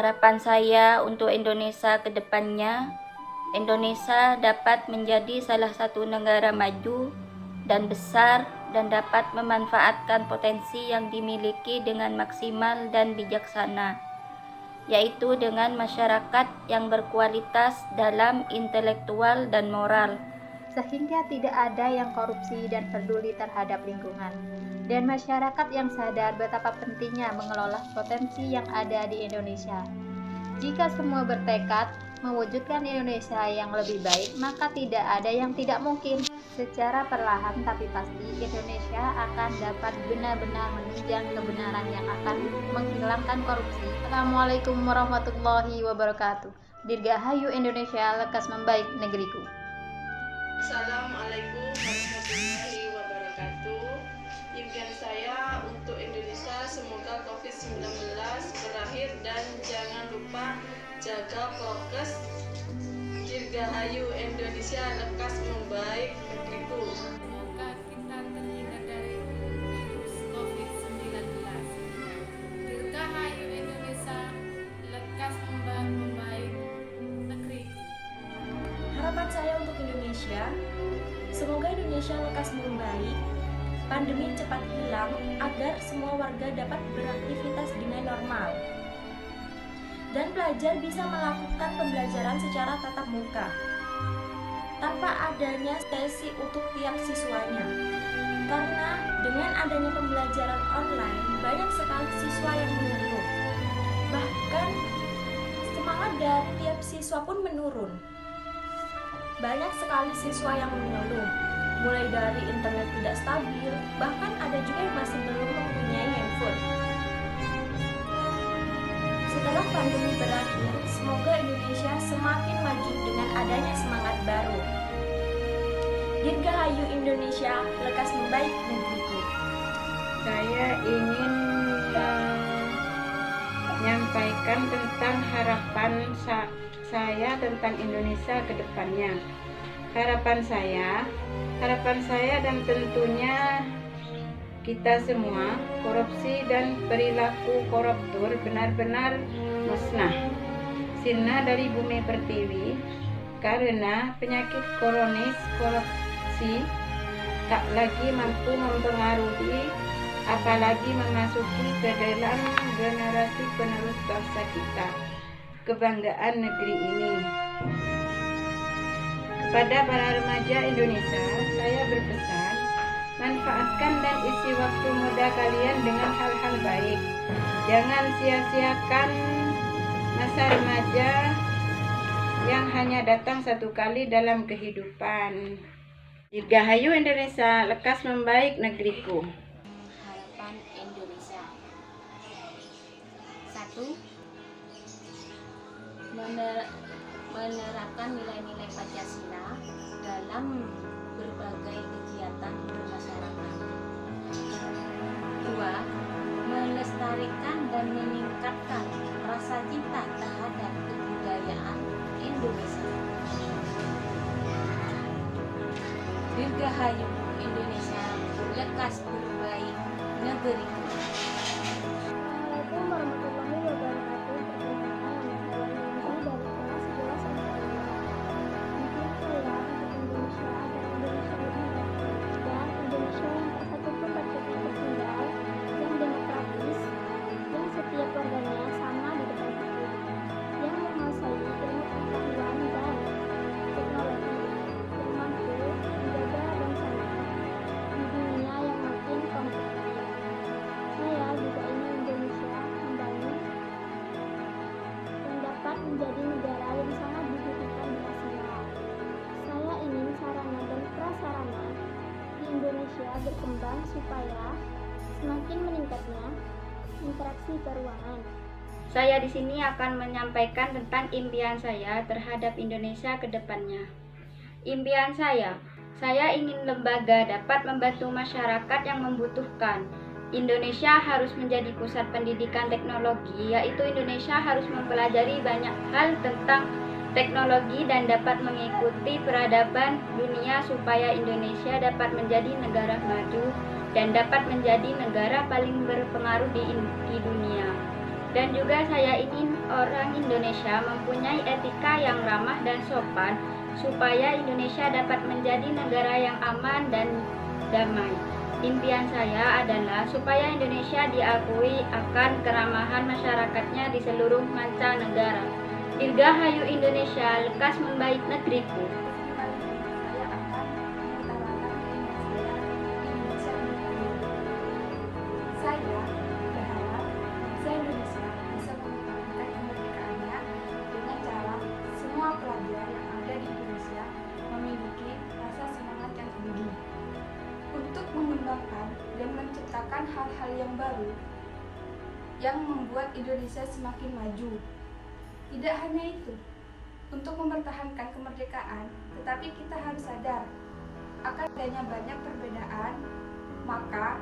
Harapan saya untuk Indonesia ke depannya, Indonesia dapat menjadi salah satu negara maju dan besar dan dapat memanfaatkan potensi yang dimiliki dengan maksimal dan bijaksana, yaitu dengan masyarakat yang berkualitas dalam intelektual dan moral, sehingga tidak ada yang korupsi dan peduli terhadap lingkungan, dan masyarakat yang sadar betapa pentingnya mengelola potensi yang ada di Indonesia. Jika semua bertekad mewujudkan Indonesia yang lebih baik, maka tidak ada yang tidak mungkin. Secara perlahan tapi pasti, Indonesia akan dapat benar-benar menunjang kebenaran yang akan menghilangkan korupsi. Assalamualaikum warahmatullahi wabarakatuh. Dirgahayu Indonesia, lekas membaik negeriku. Assalamualaikum warahmatullahi wabarakatuh. Impian saya untuk Indonesia semoga COVID-19 berakhir dan jangan lupa jaga prokes. Dirgahayu Indonesia, lekas membaik negeriku. Semoga kita terhindar dari virus COVID-19. Dirgahayu Indonesia, lekas membaik negeri. Harapan saya untuk Indonesia, semoga Indonesia lekas membaik, pandemi cepat hilang agar semua warga dapat beraktivitas dengan normal. Dan pelajar bisa melakukan pembelajaran secara tatap muka, tanpa adanya sesi untuk tiap siswanya. Karena dengan adanya pembelajaran online, banyak sekali siswa yang mengeluh. Bahkan semangat dari tiap siswa pun menurun. Banyak sekali siswa yang mengeluh, mulai dari internet tidak stabil, bahkan ada juga yang masih belum mempunyai handphone. Setelah pandemi berakhir, semoga Indonesia semakin maju dengan adanya semangat baru. Dirgahayu Indonesia, lekas membaik negeriku. Saya ingin menyampaikan tentang harapan saya tentang Indonesia ke depannya. Harapan saya dan tentunya kita semua, korupsi dan perilaku koruptor benar-benar musnah, sirna dari bumi pertiwi, karena penyakit kronis korupsi tak lagi mampu mempengaruhi apalagi memasuki ke dalam generasi penerus bangsa kita, kebanggaan negeri ini. Kepada para remaja Indonesia, saya berpesan, manfaatkan dan isi waktu muda kalian dengan hal-hal baik. Jangan sia-siakan masa remaja yang hanya datang satu kali dalam kehidupan. Dirgahayu Indonesia, lekas membaik negeriku. harapan Indonesia. 1. Menerapkan nilai-nilai Pancasila dalam berbagai kegiatan bermasyarakat. 2. Melestarikan dan meningkatkan rasa cinta terhadap kebudayaan Indonesia. Dirgahayu Indonesia, lekas membaik negeriku. Assalamualaikum warahmatullahi wabarakatuh. Menjadi negara yang sangat dibutuhkan di Asia. Saya ingin sarana dan prasarana di Indonesia berkembang supaya semakin meningkatnya interaksi keuangan. Saya di sini akan menyampaikan tentang impian saya terhadap Indonesia ke depannya. Impian saya ingin lembaga dapat membantu masyarakat yang membutuhkan. Indonesia harus menjadi pusat pendidikan teknologi, yaitu Indonesia harus mempelajari banyak hal tentang teknologi dan dapat mengikuti peradaban dunia supaya Indonesia dapat menjadi negara maju dan dapat menjadi negara paling berpengaruh di dunia. Dan juga saya ingin orang Indonesia mempunyai etika yang ramah dan sopan supaya Indonesia dapat menjadi negara yang aman dan damai. Impian saya adalah supaya Indonesia diakui akan keramahan masyarakatnya di seluruh mancanegara. Dirgahayu Indonesia, lekas membaik negeriku. Saya akan mengutarakan Indonesia saya berharap bangsa Indonesia bisa mempertahankan kemerdekaannya dengan cara semua pelajar yang ada di Indonesia memiliki rasa semangat yang tinggi untuk mengembangkan dan menciptakan hal-hal yang baru yang membuat Indonesia semakin maju. Tidak hanya itu, untuk mempertahankan kemerdekaan, tetapi kita harus sadar akan adanya banyak perbedaan, maka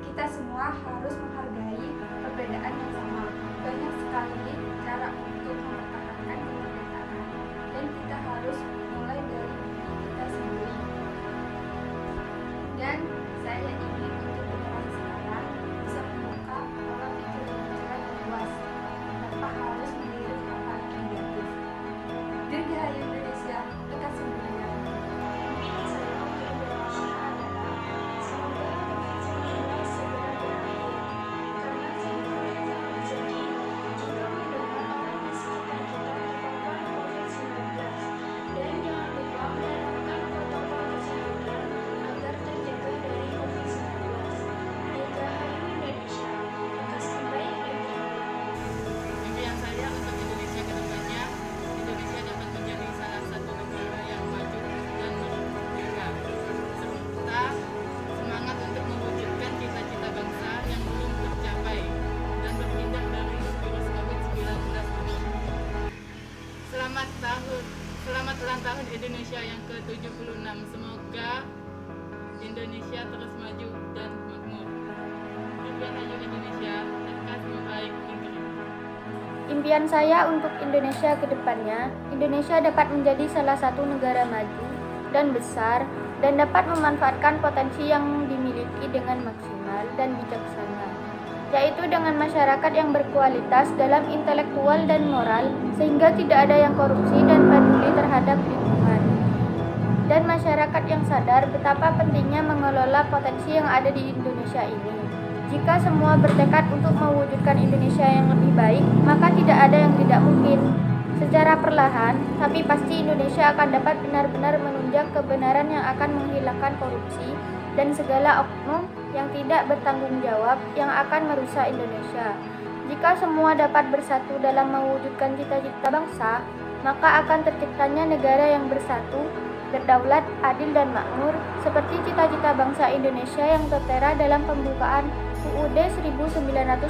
kita semua harus menghargai perbedaan yang sama. Banyak sekali cara untuk mempertahankan kemerdekaan, dan kita harus mulai dari diri kita sendiri. Dan saya ingin untuk generasi sekarang bisa membuka pola pikir pemikiran yang luas tanpa harus melirik hal-hal negatif. Dirgahayu Indonesia, lekas memulai. Mimpi saya untuk Indonesia adalah semoga COVID-19 segera berakhir, karena semoga kita rezeki jika mendengar orang di sekitar kita terpapar COVID-19, dan jangan lupa menerapkan protokol kesehatan agar terjaga dari COVID-19. Dirgahayu Indonesia, lekas membaik negeriku. Impian saya untuk Indonesia ke depannya, Indonesia dapat menjadi salah satu negara yang maju dan merdeka, serta semangat untuk mewujudkan cita-cita bangsa yang belum tercapai dan berpindah dari virus COVID-19 ini. Selamat ulang tahun Indonesia yang ke-76. Semoga Indonesia terus maju dan makmur. Dirgahayu Indonesia, lekas membaik negeri. Impian saya untuk Indonesia ke depannya, Indonesia dapat menjadi salah satu negara maju dan besar dan dapat memanfaatkan potensi yang dimiliki dengan maksimal dan bijaksana, yaitu dengan masyarakat yang berkualitas dalam intelektual dan moral sehingga tidak ada yang korupsi dan peduli terhadap lingkungan. Dan masyarakat yang sadar betapa pentingnya mengelola potensi yang ada di Indonesia ini. Jika semua bertekad untuk mewujudkan Indonesia yang lebih baik, maka tidak ada yang tidak mungkin. Secara perlahan, tapi pasti Indonesia akan dapat benar-benar menunjang kebenaran yang akan menghilangkan korupsi dan segala oknum yang tidak bertanggung jawab yang akan merusak Indonesia. Jika semua dapat bersatu dalam mewujudkan cita-cita bangsa, maka akan terciptanya negara yang bersatu, berdaulat, adil dan makmur, seperti cita-cita bangsa Indonesia yang tertera dalam pembukaan UUD 1945.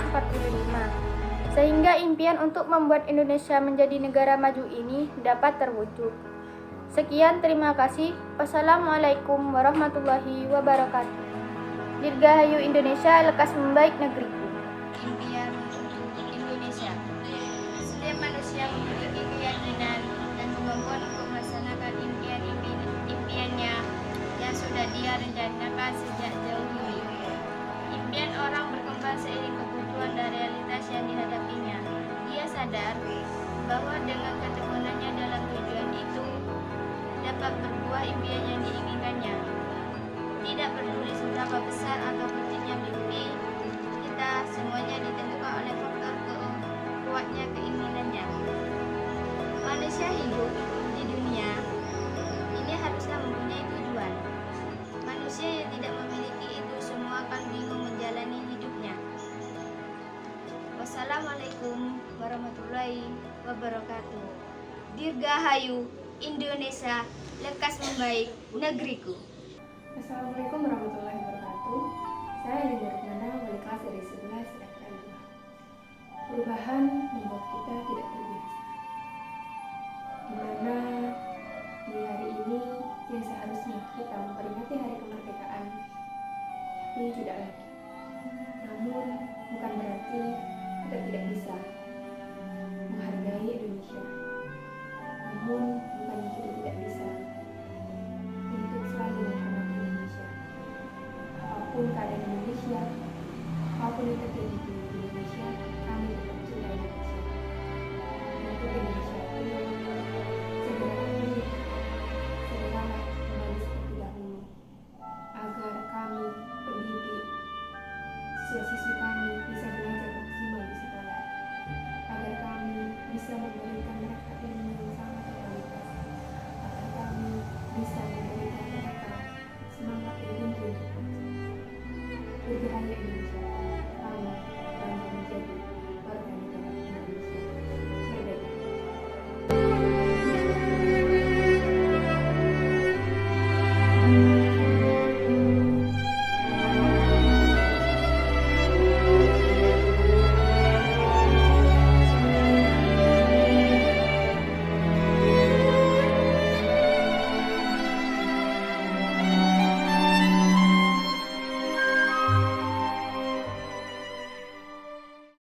Sehingga impian untuk membuat Indonesia menjadi negara maju ini dapat terwujud. Sekian, terima kasih. Wassalamualaikum warahmatullahi wabarakatuh. Dirgahayu Indonesia, lekas membaik negeriku. Impian untuk Indonesia. Setiap manusia memiliki keyakinan dan kemampuan untuk melaksanakan impiannya yang sudah dia rencanakan sejak jauh dulu. Impian orang berkembang seiring kebutuhan dan realitas yang dihadapinya. Dia sadar bahwa dengan ketekunannya dalam tujuan itu dapat berbuah impian yang diinginkannya. Tidak peduli seberapa besar atau kecilnya mimpi, kita semuanya ditentukan oleh faktor kuatnya keinginannya. Manusia hidup di dunia ini haruslah mempunyai tujuan. Manusia yang tidak memiliki itu semua akan bingung menjalani hidupnya. Wassalamualaikum warahmatullahi wabarakatuh. Dirgahayu Indonesia, lekas membaik negeriku. Assalamualaikum warahmatullahi wabarakatuh. Saya Linda Rukmana, wali kelas dari 11 FK2. Perubahan membuat kita tidak terbiasa. Di mana di hari ini yang seharusnya kita memperingati hari kemerdekaan, tapi tidak lagi. Namun bukan berarti kita tidak bisa menghargai Indonesia. Namun bukannya kita tidak bisa untuk selalu menghormati Indonesia. Apapun keadaan Indonesia, apapun yang terjadi di Indonesia, kami tetap cinta Indonesia. Untuk Indonesia itu segera pulih, segeralah kembali seperti dahulu, agar kami pendidik siswa-siswi kami bisa belajar maksimal di sekolah, agar kami bisa memberikan mereka ilmu yang sangat berkualitas, agar kami bisa memberikan mereka semangat yang tinggi untuk belajar. Berbahagia Indonesia.